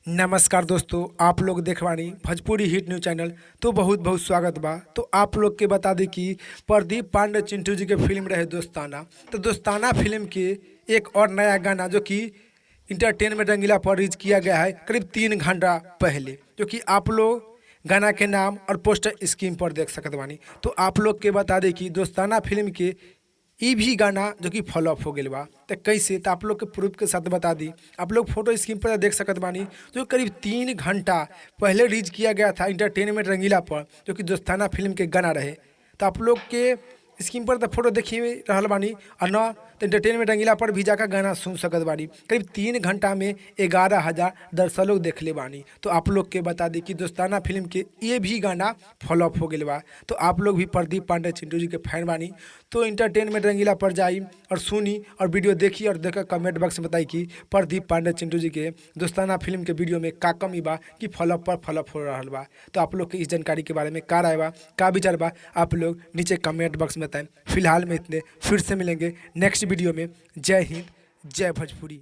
नमस्कार दोस्तों, आप लोग देखवानी भोजपुरी हिट न्यूज चैनल। तो बहुत बहुत स्वागत बा। तो आप लोग के बता दी कि प्रदीप पांडे चिंटू जी के फिल्म रहे दोस्ताना। तो दोस्ताना फिल्म के एक और नया गाना जो कि इंटरटेनमेंट रंगीला पर रिलीज किया गया है करीब 3 घंटा पहले, जो कि आप लोग गाना के नाम और पोस्टर स्क्रीन पर देख सकत बानी। तो आप लोग के बता दें कि दोस्ताना फिल्म के ई भी गाना जो कि फॉलोअप हो गया बा। तो कैसे, तो आप लोग के प्रूफ के साथ बता दी। आप लोग फोटो स्क्रीन पर देख सकत बानी, जो करीब 3 घंटा पहले रिलीज किया गया था इंटरटेनमेंट रंगीला पर, जो कि दोस्ताना फिल्म के गाना रहे। तो आप लोग के स्क्रीन पर तो फोटो देखिए रहल बानी, और न तो इंटरटेनमेंट रंगीला पर भी जाकर गाना सुन सकत बानी। करीब 3 घंटा में 11,000 दर्शक लोग देख ले बानी। तो आप लोग के बता दी कि दोस्ताना फिल्म के ये भी गाना फॉलोअप हो गया बा। तो आप लोग भी प्रदीप पांडे चिंटू जी के फैन बानी, तो इंटरटेनमेंट रंगीला पर जाई और सुनी और वीडियो देखी और देखकर कमेंट बॉक्स में बताई कि प्रदीप पांडे चिंटू जी के दोस्ताना फिल्म के वीडियो में का कमी बा कि फॉलोअप पर फॉलोअप हो रहा बा। तो आप लोग के इस जानकारी के बारे में का राय बा, का विचार बा, आप लोग नीचे कमेंट बॉक्स में बताएं। फिलहाल में इतने, फिर से मिलेंगे नेक्स्ट वीडियो में। जय हिंद, जय भोजपुरी।